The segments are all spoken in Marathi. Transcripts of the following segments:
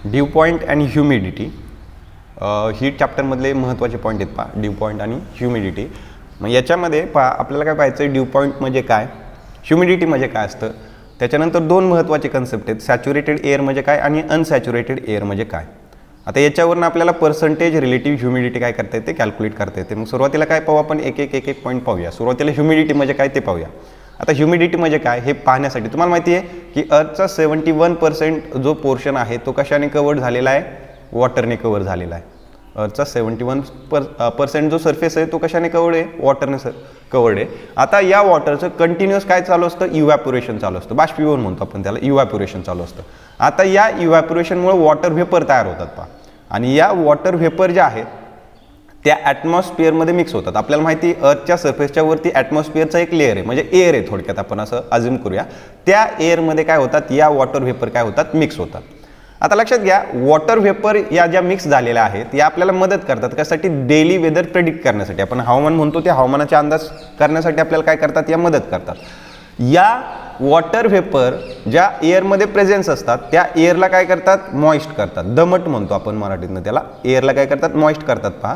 ड्यू पॉईंट आणि ह्युमिडिटी ही चॅप्टरमधले महत्त्वाचे पॉईंट आहेत पहा, ड्यू पॉईंट आणि ह्युमिडिटी. मग याच्यामध्ये पहा आपल्याला काय पाहायचं आहे, ड्यू पॉईंट म्हणजे काय, ह्युमिडिटी म्हणजे काय असतं. त्याच्यानंतर दोन महत्त्वाचे कन्सेप्ट आहेत, सॅच्युरेटेड एअर म्हणजे काय आणि अनसॅच्युरेटेड एअर म्हणजे काय. आता याच्यावरून आपल्याला पर्सेंटेज रिलेटिव्ह ह्युमिडिटी काय करता येते, कॅल्क्युलेट करता येते. मग सुरुवातीला काय पाहू आपण, एक एक पॉईंट पाहूया. सुरुवातीला ह्युमिडिटी म्हणजे काय ते पाहूया. आता ह्युमिडिटी म्हणजे काय हे पाहण्यासाठी तुम्हाला माहिती आहे की अर्थचा 71% जो पोर्शन आहे तो कशाने कवर्ड झालेला आहे, वॉटरने कव्हर झालेला आहे. अर्थचा 71% जो सरफेस आहे तो कशाने कवर्ड आहे, वॉटरने कवर्ड आहे. आता या वॉटरचं कंटिन्युअस काय चालू असतं, इव्हॅपोरेशन चालू असतं, बाष्पीभवन म्हणतो आपण त्याला, इव्हॅपोरेशन चालू असतं. आता या इव्हॅपोरेशनमुळे वॉटर व्हेपर तयार होतात पहा, आणि या वॉटर व्हेपर ज्या आहेत त्या ॲटमॉस्फिअरमध्ये मिक्स होतात. आपल्याला माहिती आहे अर्थच्या सरफेसच्या वरती ॲटमॉस्फिअरचा एक लेअर आहे, म्हणजे एअर आहे थोडक्यात, आपण असं अज्युम करूया. त्या एअरमध्ये काय होतात, या वॉटर व्हेपर काय होतात, मिक्स होतात. आता लक्षात घ्या, वॉटर व्हेपर या ज्या मिक्स झालेल्या आहेत या आपल्याला मदत करतात कशासाठी, डेली वेदर प्रेडिक्ट करण्यासाठी. आपण हवामान म्हणतो त्या हवामानाचा अंदाज करण्यासाठी आपल्याला काय करतात, या मदत करतात. या वॉटर व्हेपर ज्या एअरमध्ये प्रेझेन्स असतात त्या एअरला काय करतात, मॉइस्ट करतात, दमट म्हणतो आपण मराठीतनं त्याला. एअरला काय करतात, मॉइस्ट करतात पहा.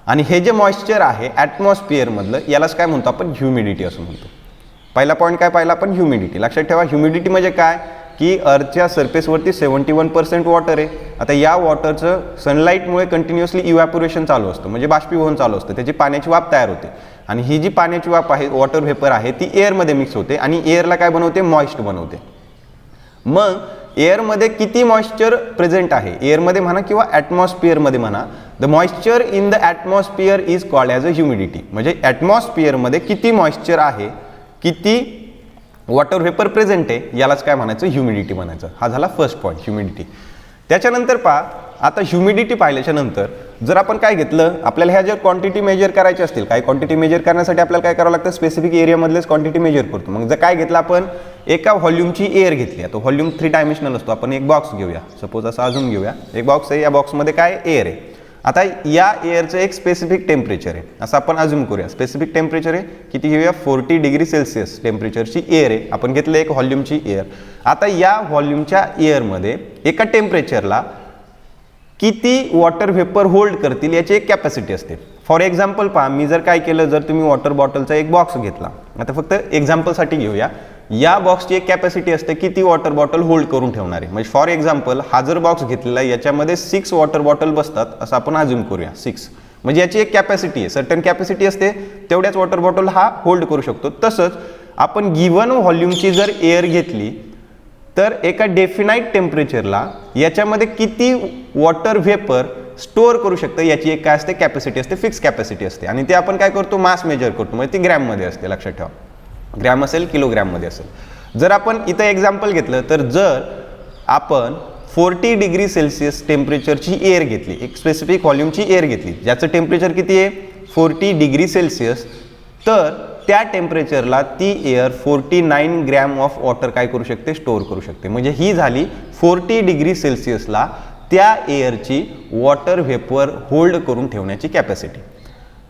आणि हे जे मॉइश्चर आहे ॲटमॉस्फिअरमधलं यालाच काय म्हणतो आपण, ह्युमिडिटी असं म्हणतो. पहिला पॉईंट काय पाहिला आपण, ह्युमिडिटी. लक्षात ठेवा ह्युमिडिटी म्हणजे काय की अर्थच्या सरफेसवरती 71% वॉटर आहे. आता या वॉटरचं सनलाईटमुळे कंटिन्युअसली इव्हॅपोरेशन चालू असतं, म्हणजे बाष्पीभवन चालू असतं, त्याची पाण्याची वाफ तयार होते. आणि ही जी पाण्याची वाफ आहे, वॉटर व्हेपर आहे, ती एअरमध्ये मिक्स होते आणि एअरला काय बनवते, मॉइस्ट बनवते. मग एअरमध्ये किती मॉइश्चर प्रेझेंट आहे, एअरमध्ये म्हणा किंवा ॲटमॉस्फिअरमध्ये म्हणा, the moisture in the atmosphere is called as a humidity. म्हणजे ॲटमॉस्फिअरमध्ये किती मॉइश्चर आहे, किती वॉटर व्हेपर प्रेझेंट आहे, यालाच काय म्हणायचं, ह्युमिडिटी म्हणायचं. हा झाला फर्स्ट पॉईंट, ह्युमिडिटी. त्याच्यानंतर पहा, आता ह्युमिडिटी पाहिल्याच्या नंतर जर आपण काय घेतलं, आपल्याला ह्या जर क्वांटिटी मेजर करायचे असतील, काही क्वांटिटी मेजर करण्यासाठी आपल्याला काय करावं लागतं, स्पेसिफिक एरियामधलेच क्वांटिटी मेजर करतो. मग जर काय घेतलं आपण, एका व्हॉल्यूमची एअर घेतली. आता व्हॉल्यूम 3 डायमेन्शनल असतो. आपण एक बॉक्स घेऊया, सपोज असं अजून घेऊया, एक बॉक्स आहे, या बॉक्समध्ये काय एअर आहे. आता या एअरचं एक स्पेसिफिक टेम्परेचर आहे असं आपण अज्युम करूया. स्पेसिफिक टेम्परेचर आहे किती घेऊया, 40 डिग्री सेल्सिअस टेम्परेचरची एअर आहे. आपण घेतलं एक व्हॉल्यूमची एअर. आता या व्हॉल्यूमच्या एअरमध्ये एका टेम्परेचरला किती वॉटर व्हेपर होल्ड करतील याची एक कॅपॅसिटी असते. फॉर एक्झाम्पल पहा, मी जर काय केलं, जर तुम्ही वॉटर बॉटलचा एक बॉक्स घेतला, आता फक्त एक्झाम्पलसाठी घेऊया, या बॉक्सची एक कॅपॅसिटी असते किती वॉटर बॉटल होल्ड करून ठेवणार आहे. म्हणजे फॉर एक्झाम्पल हा जर बॉक्स घेतलेला आहे, याच्यामध्ये 6 वॉटर बॉटल बसतात असं आपण अज्युम करूया. 6 म्हणजे याची एक कॅपॅसिटी आहे, सर्टन कॅपॅसिटी असते, तेवढ्याच वॉटर बॉटल हा होल्ड करू शकतो. तसंच आपण गिव्हन व्हॉल्यूमची जर एअर घेतली तर एका डेफिनाईट टेम्परेचरला याच्यामध्ये किती वॉटर व्हेपर स्टोअर करू शकतं याची एक काय असते, कॅपॅसिटी असते, फिक्स कॅपॅसिटी असते. आणि ते आपण काय करतो, मास मेजर करतो, म्हणजे ती ग्रॅममध्ये असते. लक्षात ठेवा, ग्रॅम असेल, किलोग्रॅममध्ये असेल. जर आपण इथं एक्झाम्पल घेतलं तर जर आपण 40 डिग्री सेल्सिअस टेम्परेचरची एअर घेतली, एक स्पेसिफिक व्हॉल्यूमची एअर घेतली ज्याचं टेम्परेचर किती आहे, 40 डिग्री सेल्सिअस, तर त्या टेम्परेचरला ती एअर 49 ग्रॅम ऑफ वॉटर काय करू शकते, स्टोअर करू शकते. म्हणजे ही झाली 40 डिग्री सेल्सिअसला त्या एअरची वॉटर व्हेपर होल्ड करून ठेवण्याची कॅपॅसिटी.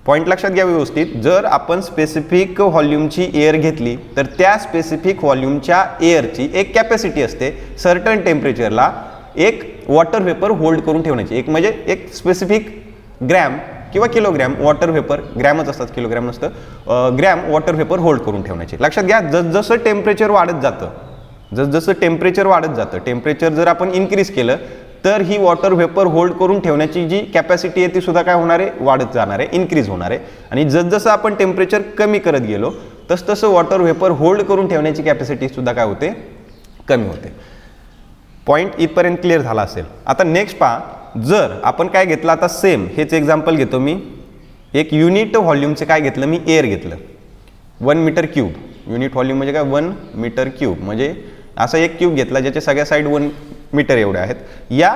पॉईंट लक्षात घ्या व्यवस्थित. जर आपण स्पेसिफिक व्हॉल्यूमची एअर घेतली तर त्या स्पेसिफिक व्हॉल्यूमच्या एअरची एक कॅपॅसिटी असते, सर्टन टेम्परेचरला एक वॉटर व्हेपर होल्ड करून ठेवण्याची. एक म्हणजे एक स्पेसिफिक ग्रॅम किंवा किलोग्रॅम वॉटर व्हेपर, ग्रॅमच असतात, किलोग्रॅम नसतं, ग्रॅम वॉटर व्हेपर होल्ड करून ठेवण्याची. लक्षात घ्या, जसजसं टेम्परेचर वाढत जातं, जसजसं टेम्परेचर वाढत जातं, टेम्परेचर जर आपण इन्क्रीज केलं तर ही वॉटर व्हेपर होल्ड करून ठेवण्याची जी कॅपॅसिटी आहे ती सुद्धा काय होणार आहे, वाढत जाणार आहे, इन्क्रीज होणार आहे. आणि जसजसं आपण टेम्परेचर कमी करत गेलो तसतसं वॉटर व्हेपर होल्ड करून ठेवण्याची कॅपॅसिटी सुद्धा काय होते, कमी होते. पॉईंट इथपर्यंत क्लिअर झाला असेल. आता नेक्स्ट पहा, जर आपण काय घेतलं, आता सेम हेच एक्झाम्पल घेतो मी, एक युनिट व्हॉल्यूमचे काय घेतलं मी, एअर घेतलं, 1 मीटर क्यूब. युनिट व्हॉल्यूम म्हणजे काय, 1 मीटर क्यूब, म्हणजे असा एक क्यूब घेतला ज्याच्या सगळ्या साईड 1 मीटर एवढे आहेत. या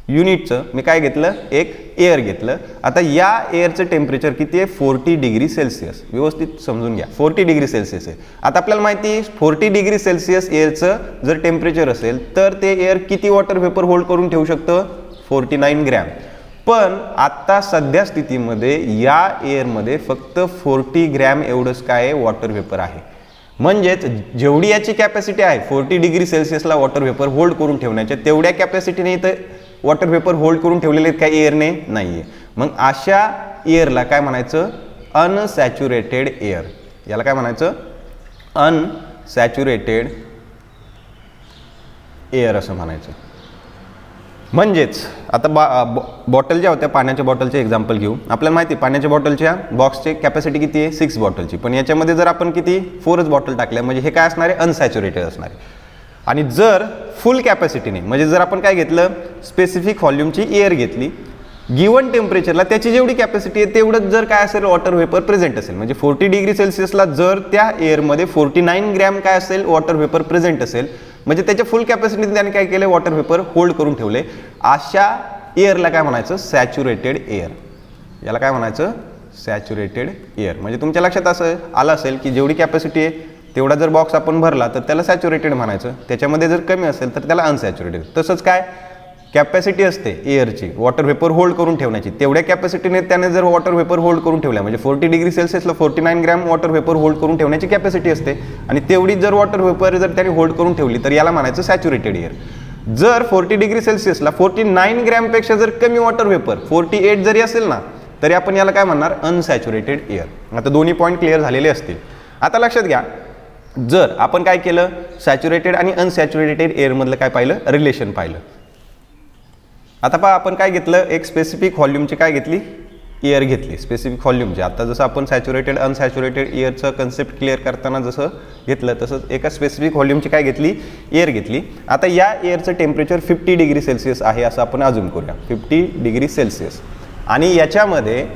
युनिटचं मी काय घेतलं, एक एअर घेतलं. आता या एअरचं टेम्परेचर किती आहे, 40 डिग्री सेल्सिअस. व्यवस्थित समजून घ्या, 40 डिग्री सेल्सिअस आहे. आता आपल्याला माहिती आहे 40 डिग्री सेल्सिअस एअरचं जर टेम्परेचर असेल तर ते एअर किती वॉटर व्हेपर होल्ड करून ठेवू शकतं, 49 ग्रॅम. पण आता सध्या स्थितीमध्ये या एअरमध्ये फक्त 40 ग्रॅम एवढंच काय वॉटर व्हेपर आहे. म्हणजेच जेवढी याची कॅपॅसिटी आहे 40 डिग्री सेल्सिअसला वॉटर व्हेपर होल्ड करून ठेवण्याच्या, तेवढ्या कॅपॅसिटीने इथं वॉटर व्हेपर होल्ड करून ठेवलेले आहेत काही एअरने नाही आहे. मग अशा एअरला काय म्हणायचं? Unsaturated air. याला काय म्हणायचं? अनसॅच्युरेटेड एअर असं म्हणायचं. म्हणजेच आता बॉटल ज्या होत्या, पाण्याच्या बॉटलचे एक्झाम्पल घेऊ. आपल्याला माहिती आहे पाण्याच्या बॉटलच्या बॉक्सची कॅपॅसिटी किती आहे? 6 बॉटलची. पण याच्यामध्ये जर आपण किती 4च बॉटल टाकल्या म्हणजे हे काय असणार आहे? अनसॅच्युरेटेड असणार आहे. आणि जर फुल कॅपॅसिटीने म्हणजे जर आपण काय घेतलं? स्पेसिफिक व्हॉल्यूमची एअर घेतली, गिवन टेम्परेचरला त्याची जेवढी कॅपॅसिटी आहे तेवढंच जर काय असेल वॉटर व्हेपर प्रेझेंट असेल, म्हणजे 40 डिग्री सेल्सिअसला जर त्या एअरमध्ये 49 ग्रॅम काय असेल वॉटर व्हेपर प्रेझेंट असेल, म्हणजे त्याच्या फुल कॅपॅसिटीने त्याने काय केलं? वॉटर व्हेपर होल्ड करून ठेवले. अशा एअरला काय म्हणायचं? Saturated air. याला काय म्हणायचं? Saturated air. म्हणजे तुमच्या लक्षात असं आलं असेल की जेवढी कॅपॅसिटी आहे तेवढा जर बॉक्स आपण भरला तर त्याला सॅच्युरेटेड म्हणायचं, त्याच्यामध्ये जर कमी असेल तर त्याला अनसॅच्युरेटेड. तसंच काय कॅपॅसिटी असते एअरची वॉटर व्हेपर होल्ड करून ठेवण्याची, तेवढ्या कॅपॅसिटीने त्याने जर वॉटर व्हेपर होल्ड करून ठेवल्या म्हणजे 40 डिग्री सेल्सिअसला 49 ग्रॅम वॉटर व्हेपर होल्ड करून ठेवण्याची कॅपॅसिटी असते आणि तेवढी जर वॉटर व्हेपर जर त्याने होल्ड करून ठेवली तर याला म्हणायचं सॅच्युरेटेड एअर. जर 40 डिग्री सेल्सिअसला 49 ग्रॅमपेक्षा जर कमी वॉटर व्हेपर 48 जरी असेल ना तरी आपण याला काय म्हणणार? Unsaturated air. आता दोन्ही पॉईंट क्लिअर झालेले असतील. आता लक्षात घ्या, जर आपण काय केलं? सॅच्युरेटेड आणि अनसॅच्युरेटेड एअरमधलं काय पाहिलं? रिलेशन पाहिलं. आता पहा आपण काय घेतलं? एक स्पेसिफिक व्हॉल्यूमची काय घेतली? एअर घेतली. स्पेसिफिक व्हॉल्यूमची आता जसं आपण सॅच्युरेटेड अनसॅच्युरेटेड एअरचं कन्सेप्ट क्लिअर करताना जसं घेतलं तसंच एका स्पेसिफिक व्हॉल्यूमची काय घेतली? एअर घेतली. आता या एअरचं टेम्परेचर 50 डिग्री सेल्सिअस आहे असं आपण अजूम करूया. 50 डिग्री सेल्सिअस आणि याच्यामध्ये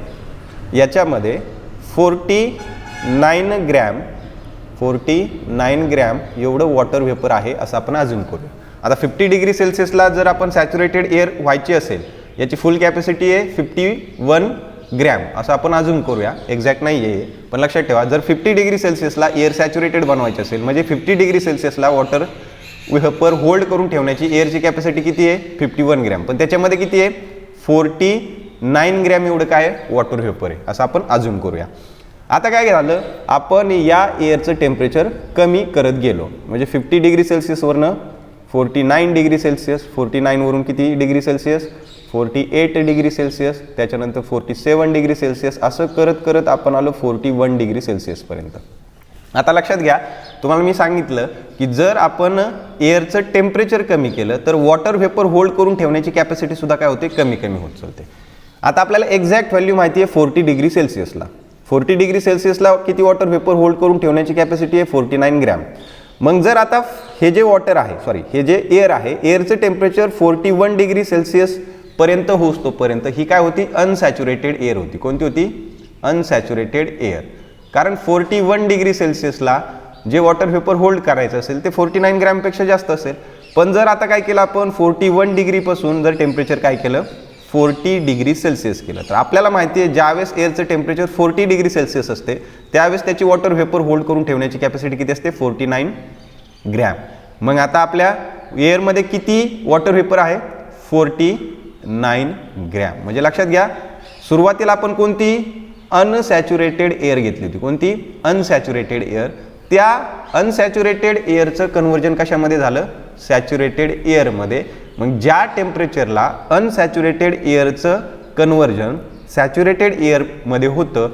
49 ग्रॅम एवढं वॉटर व्हेपर आहे असं आपण अजूम करूया. आता 50 डिग्री सेल्सिअसला जर आपण सॅच्युरेटेड एअर व्हायची असेल, याची फुल कॅपॅसिटी आहे 51 ग्रॅम असं आपण अजूम करूया. एक्झॅक्ट नाही आहे पण लक्षात ठेवा, जर 50 डिग्री सेल्सिअसला एअर सॅच्युरेटेड बनवायची असेल म्हणजे 50 डिग्री सेल्सिअसला वॉटर व्हेपर होल्ड करून ठेवण्याची एअरची कॅपॅसिटी किती आहे? 51 ग्रॅम. पण त्याच्यामध्ये किती आहे? 49 ग्रॅम एवढं काय वॉटर व्हेपर आहे असं आपण अजूम करूया. आता काय झालं? आपण या एअरचं टेम्परेचर कमी करत गेलो म्हणजे 50 डिग्री सेल्सिअसवरनं 49 डिग्री सेल्सिअस, 49 वरून किती डिग्री सेल्सिअस? 48 डिग्री सेल्सिअस, त्याच्यानंतर 47 डिग्री सेल्सिअस, असं करत करत आपण आलो 41 डिग्री सेल्सिअसपर्यंत. आता लक्षात घ्या, तुम्हाला मी सांगितलं की जर आपण एअरचं टेम्परेचर कमी केलं तर वॉटर व्हेपर होल्ड करून ठेवण्याची कॅपॅसिटी सुद्धा काय होते? कमी होत चालते. आता आपल्याला एक्झॅक्ट व्हॅल्यू माहिती आहे 40 डिग्री सेल्सिअसला. 40 डिग्री सेल्सिअसला किती वॉटर व्हेपर होल्ड करून ठेवण्याची कॅपॅसिटी आहे? 49 ग्रॅम. मग जर आता हे जे वॉटर आहे हे जे एअर आहे, एअरचं टेम्परेचर 41 डिग्री सेल्सिअस पर्यंत होतोपर्यंत ही काय होती? अनसॅच्युरेटेड एअर होती. कोणती होती? Unsaturated air. कारण 41 डिग्री सेल्सिअसला जे वॉटर व्हेपर होल्ड करायचं असेल ते 49 ग्रॅमपेक्षा जास्त असेल. पण जर आता काय केलं आपण? 41 डिग्रीपासून जर टेम्परेचर काय केलं? 40 डिग्री सेल्सिअस केलं. तर आपल्याला माहिती आहे ज्यावेळेस एअरचं टेम्परेचर 40 डिग्री सेल्सिअस असते त्यावेळेस त्याची वॉटर व्हेपर होल्ड करून ठेवण्याची कॅपॅसिटी किती असते? 49 ग्रॅम. मग आता आपल्या एअरमध्ये किती वॉटर व्हेपर आहे? 49 ग्रॅम. म्हणजे लक्षात घ्या, सुरुवातीला आपण कोणती? अनसॅच्युरेटेड एअर घेतली होती. कोणती? Unsaturated air. त्या अनसॅच्युरेटेड एअरचं कन्व्हर्जन कशामध्ये झालं? सॅच्युरेटेड एअरमध्ये. मग ज्या टेम्परेचरला अनसॅच्युरेटेड एअरचं कन्व्हर्जन सॅच्युरेटेड एअरमध्ये होतं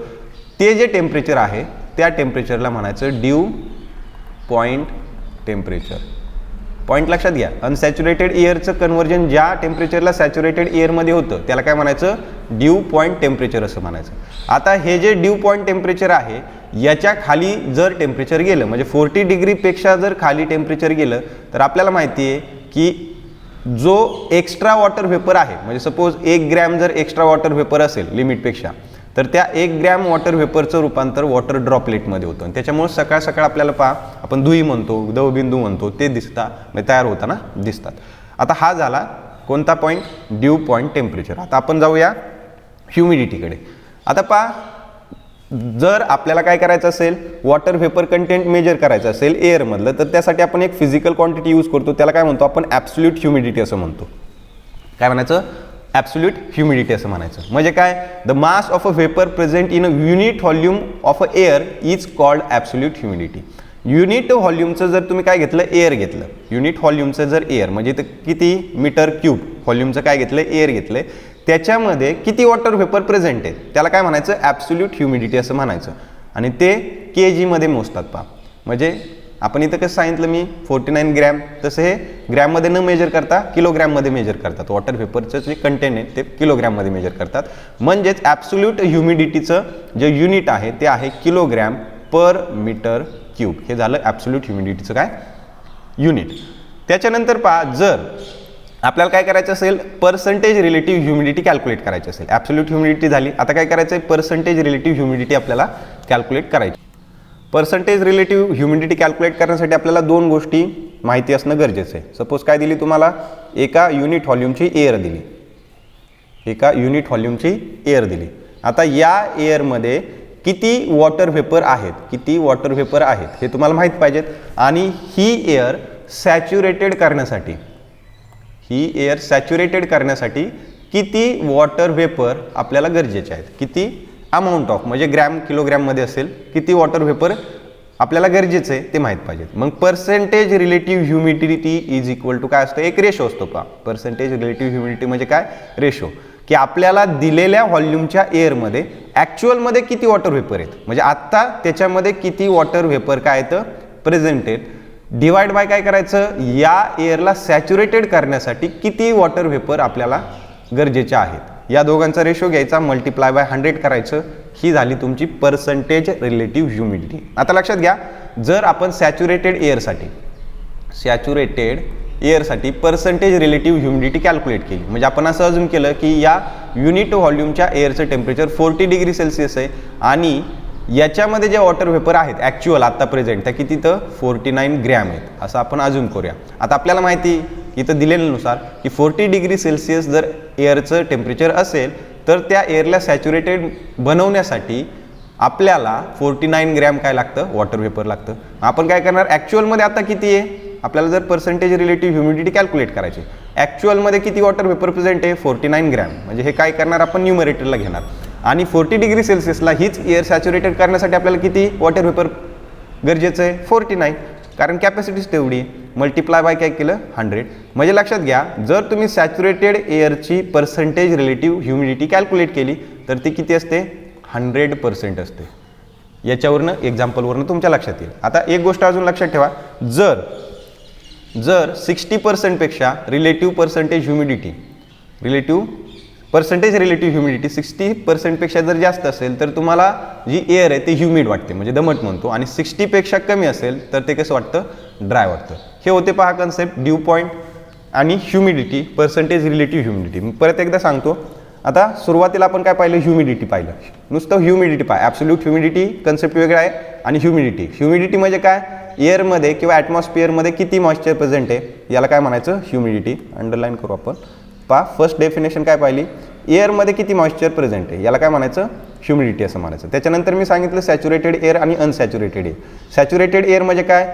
ते जे टेम्परेचर आहे त्या टेम्परेचरला म्हणायचं ड्यू पॉईंट टेम्परेचर. पॉईंट लक्षात घ्या, अनसॅच्युरेटेड एअरचं कन्व्हर्जन ज्या टेम्परेचरला सॅच्युरेटेड एअरमध्ये होतं त्याला काय म्हणायचं? ड्यू पॉईंट टेम्परेचर असं म्हणायचं. आता हे जे ड्यू पॉईंट टेम्परेचर आहे याच्या खाली जर टेम्परेचर गेलं म्हणजे 40 डिग्रीपेक्षा जर खाली टेम्परेचर गेलं तर आपल्याला माहिती आहे की जो एक्स्ट्रा वॉटर व्हेपर आहे म्हणजे सपोज 1 ग्रॅम जर एक्स्ट्रा वॉटर व्हेपर असेल लिमिटपेक्षा तर त्या 1 ग्रॅम वॉटर व्हेपरचं रूपांतर वॉटर ड्रॉपलेटमध्ये होतं. आणि त्याच्यामुळे सकाळ सकाळ आपल्याला पहा आपण दुई म्हणतो, दवबिंदू म्हणतो, ते म्हणजे तयार होताना दिसतात. आता हा झाला कोणता पॉईंट? Due point temperature. आता आपण जाऊया ह्युमिडिटीकडे. आता पहा, जर आपल्याला काय करायचं असेल वॉटर व्हेपर कंटेंट मेजर करायचं असेल एअरमधलं तर त्यासाठी आपण एक फिजिकल क्वांटिटी यूज करतो, त्याला काय म्हणतो आपण? ॲब्सोल्यूट ह्युमिडिटी असं म्हणतो. काय म्हणायचं? ॲब्सोल्यूट ह्युमिडिटी असं म्हणायचं. म्हणजे काय? The mass of a vapour present in a unit volume of a air is called absolute humidity. Unit व्हॉल्यूमचं जर तुम्ही काय घेतलं, एअर घेतलं, युनिट व्हॉल्यूमचं जर एअर म्हणजे ते किती मीटर क्यूब व्हॉल्यूमचं काय घेतलं, एअर घेतलं, त्याच्यामध्ये किती वॉटर व्हेपर प्रेझेंट आहे त्याला काय म्हणायचं, ॲब्सोल्यूट ह्युमिडिटी असं म्हणायचं. आणि ते kg मध्ये मोजतात पहा. म्हणजे आपण इथं कसं सांगितलं मी 49 ग्रॅम, तसं हे ग्रॅममध्ये न मेजर करता किलोग्रॅममध्ये मेजर करतात. वॉटर व्हेपरचं जे कंटेंट आहे ते किलोग्रॅममध्ये मेजर करतात. म्हणजेच ॲब्सोल्यूट ह्युमिडिटीचं जे युनिट आहे ते आहे किलोग्रॅम पर मीटर क्यूब. हे झालं ॲब्सोल्यूट ह्युमिडिटीचं काय युनिट. त्याच्यानंतर पहा, जर आपल्याला काय करायचं असेल, पर्सेंटेज रिलेटिव्ह ह्युमिडिटी कॅल्क्युलेट करायची असेल. ॲब्सोल्यूट ह्युमिडिटी झाली, आता काय करायचं आहे, पर्सेंटेज रिलेटिव्ह ह्युमिडिटी आपल्याला कॅल्क्युलेट करायची. पर्सेंटेज रिलेटिव्ह ह्युमिडिटी कॅल्क्युलेट करण्यासाठी आपल्याला दोन गोष्टी माहिती असणं गरजेचं आहे. सपोज काय दिली तुम्हाला, एका युनिट व्हॉल्यूमची एअर दिली, एका युनिट व्हॉल्यूमची एअर दिली. आता या एअरमध्ये किती वॉटर व्हेपर आहेत, किती वॉटर व्हेपर आहेत हे तुम्हाला माहीत पाहिजेत. आणि ही एअर सॅच्युरेटेड करण्यासाठी, ही एअर सॅच्युरेटेड करण्यासाठी किती वॉटर व्हेपर आपल्याला गरजेचे आहेत, किती अमाऊंट ऑफ म्हणजे ग्रॅम किलोग्रॅममध्ये असेल, किती वॉटर व्हेपर आपल्याला गरजेचं आहे ते माहीत पाहिजेत. मग percentage relative humidity is equal to काय असतं, एक रेशो असतो का. पर्सेंटेज रिलेटिव्ह ह्युमिडिटी म्हणजे काय, रेशो, की आपल्याला दिलेल्या व्हॉल्यूमच्या एअरमध्ये ॲक्च्युअलमध्ये किती वॉटर व्हेपर आहेत, म्हणजे आत्ता त्याच्यामध्ये किती वॉटर व्हेपर काय आहेत प्रेझेंट आहेत, डिवाइड बाय काय करायचं, या एअरला सॅच्युरेटेड करण्यासाठी किती वॉटर व्हेपर आपल्याला गरजेचे आहेत. या दोघांचा रेशो घ्यायचा, मल्टिप्लाय बाय 100 करायचं. ही झाली तुमची पर्सेंटेज रिलेटिव्ह ह्युमिडिटी. आता लक्षात घ्या, जर आपण सॅच्युरेटेड एअरसाठी पर्सेंटेज रिलेटिव्ह ह्युमिडिटी कॅल्क्युलेट केली, म्हणजे आपण असं अजून केलं की या युनिट व्हॉल्यूमच्या एअरचं टेम्परेचर 40 डिग्री सेल्सिअस आहे आणि याच्यामध्ये जे वॉटर व्हेपर आहेत ॲक्च्युअल आत्ता प्रेझेंट त्या किती, तर 49 ग्रॅम आहेत, असं आपण अजून करूया. आता आपल्याला माहिती इथं दिलेल्यानुसार की 40 डिग्री सेल्सिअस जर एअरचं टेम्परेचर असेल तर त्या एअरला सॅच्युरेटेड बनवण्यासाठी आपल्याला 49 ग्रॅम काय लागतं, वॉटर व्हेपर लागतं. आपण काय करणार, ॲक्च्युअलमध्ये आता किती आहे, आपल्याला जर पर्सेंटेज रिलेटिव्ह ह्युमिडिटी कॅल्क्युलेट करायची, ॲक्च्युअलमध्ये किती वॉटर व्हेपर प्रेझेंट आहे, 49 ग्रॅम. म्हणजे हे काय करणार, आपण न्यूमरेटरला घेणार आणि 40 डिग्री सेल्सिअसला हीच एअर सॅच्युरेटेड करण्यासाठी आपल्याला किती वॉटर व्हेपर गरजेचं आहे, 49, कारण कॅपॅसिटीच तेवढी आहे. मल्टिप्लाय बाय काय केलं, 100. म्हणजे लक्षात घ्या, जर तुम्ही सॅच्युरेटेड एअरची पर्सेंटेज रिलेटिव्ह ह्युमिडिटी कॅल्क्युलेट केली तर ती किती असते, 100% असते. याच्यावरनं एक्झाम्पलवरनं तुमच्या लक्षात येईल. आता एक गोष्ट अजून लक्षात ठेवा, जर 60% पेक्षा रिलेटिव्ह पर्सेंटेज रिलेटिव्ह ह्युमिडिटी 60% पेक्षा जर जास्त असेल तर तुम्हाला जी एअर आहे ते ह्युमिड वाटते, म्हणजे दमट म्हणतो. आणि 60 पेक्षा कमी असेल तर ते कसं वाटतं, ड्राय वाटतं. हे होते पहा कन्सेप्ट, ड्यू पॉईंट आणि ह्युमिडिटी, पर्सेंटेज रिलेटिव्ह ह्युमिडिटी. मी परत एकदा सांगतो. आता सुरुवातीला आपण काय पाहिलं, ह्युमिडिटी पाहिलं, नुसतं ह्युमिडिटी पाहिजे. ॲब्सोल्यूट ह्युमिडिटी कन्सेप्ट वेगळा आहे आणि ह्युमिडिटी म्हणजे काय, एअरमध्ये किंवा ॲटमॉस्फिअरमध्ये किती मॉइश्चर प्रेझेंट आहे याला काय म्हणायचं, ह्युमिडिटी. अंडरलाईन करू आपण. पहा, फर्स्ट डेफिनेशन काय पाहिली, एअरमध्ये किती मॉइश्चर प्रेझेंट आहे याला काय म्हणायचं, ह्युमिडिटी असं म्हणायचं. त्याच्यानंतर मी सांगितलं सॅच्युरेटेड एअर आणि अनसॅच्युरेटेड एअर. सॅच्युरेटेड एअर म्हणजे काय,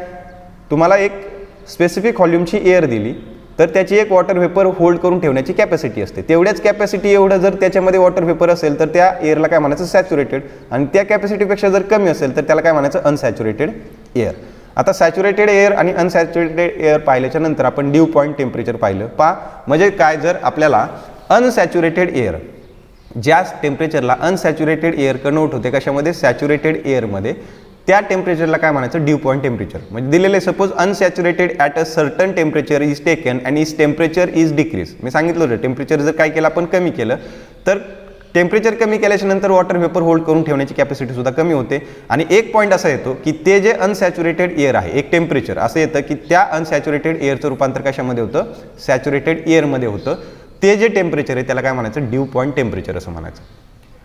तुम्हाला एक स्पेसिफिक व्हॉल्यूमची एअर दिली तर त्याची एक वॉटर व्हेपर होल्ड करून ठेवण्याची कॅपॅसिटी असते. तेवढ्याच कॅपॅसिटी एवढं जर त्याच्यामध्ये वॉटर व्हेपर असेल तर त्या एअरला काय म्हणायचं, सॅच्युरेटेड. आणि त्या कॅपॅसिटीपेक्षा जर कमी असेल तर त्याला काय म्हणायचं, अनसॅच्युरेटेड एअर. आता सॅच्युरेटेड एअर आणि अनसॅच्युरेटेड एअर पाहिल्याच्या नंतर आपण ड्यू पॉईंट टेम्परेचर पाहिलं. म्हणजे काय, जर आपल्याला अनसॅच्युरेटेड एअर, ज्या टेम्परेचरला अनसॅच्युरेटेड एअर कन्वर्ट होते कशामध्ये, सॅच्युरेटेड एअरमध्ये, त्या टेम्परेचरला काय म्हणायचं, ड्यू पॉईंट टेम्परेचर. म्हणजे दिलेले suppose unsaturated at a certain temperature is taken and is temperature is decrease. मी सांगितलं होतं, टेम्परेचर जर काय केलं आपण कमी केलं तर टेम्परेचर कमी केल्याच्या नंतर वॉटर व्हेपर होल्ड करून ठेवण्याची कॅपॅसिटी सुद्धा कमी होते. आणि एक पॉईंट असा येतो की ते जे अनसॅच्युरेटेड एअर आहे, एक टेम्परेचर असं येतं की त्या अनसॅच्युरेटेड एअरचं रूपांतर कशामध्ये होतं, सॅच्युरेटेड एअरमध्ये होतं. ते जे टेम्परेचर आहे त्याला काय म्हणायचं, ड्यू पॉईंट टेम्परेचर असं म्हणायचं.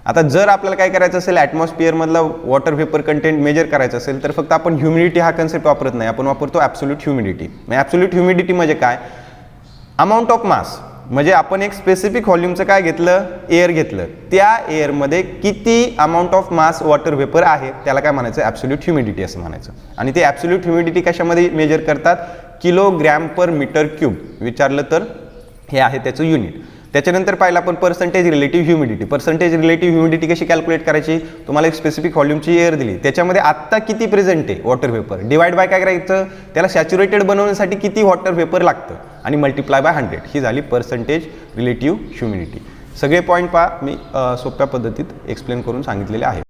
आता जर आपल्याला काय करायचं असेल, ॲटमॉस्फिअरमधला वॉटर व्हेपर कंटेंट मेजर करायचं असेल तर फक्त आपण ह्युमिडिटी हा कन्सेप्ट वापरत नाही, आपण वापरतो ॲब्सोल्यूट ह्युमिडिटी. ॲब्सोल्यूट ह्युमिडिटी म्हणजे काय, अमाऊंट ऑफ मास, म्हणजे आपण एक स्पेसिफिक व्हॉल्यूमचं काय घेतलं, एअर घेतलं, त्या एअरमध्ये किती amount of mass water vapour आहे त्याला काय म्हणायचं, ॲब्सोल्यूट ह्युमिडिटी असं म्हणायचं. आणि ते ॲब्सोल्यूट ह्युमिडिटी कशामध्ये मेजर करतात, किलोग्रॅम पर मीटर क्यूब. विचारलं तर हे आहे त्याचं युनिट. त्याच्यानंतर पाहिलं आपण percentage relative humidity. Percentage relative humidity कशी कॅल्क्युलेट करायची, तुम्हाला एक स्पेसिफिक व्हॉल्यूमची एअर दिली, त्याच्यामध्ये आत्ता किती प्रेझेंट आहे वॉटर वेपर, डिवाइड बाय काय करायचं, त्याला सॅच्युरेटेड बनवण्यासाठी किती वॉटर वेपर लागतं आणि मल्टिप्लाय बाय 100. ही झाली पर्सेंटेज रिलेटिव्ह ह्युमिडिटी. सगळे पॉईंट मी सोप्या पद्धतीत एक्सप्लेन करून सांगितलेले आहे.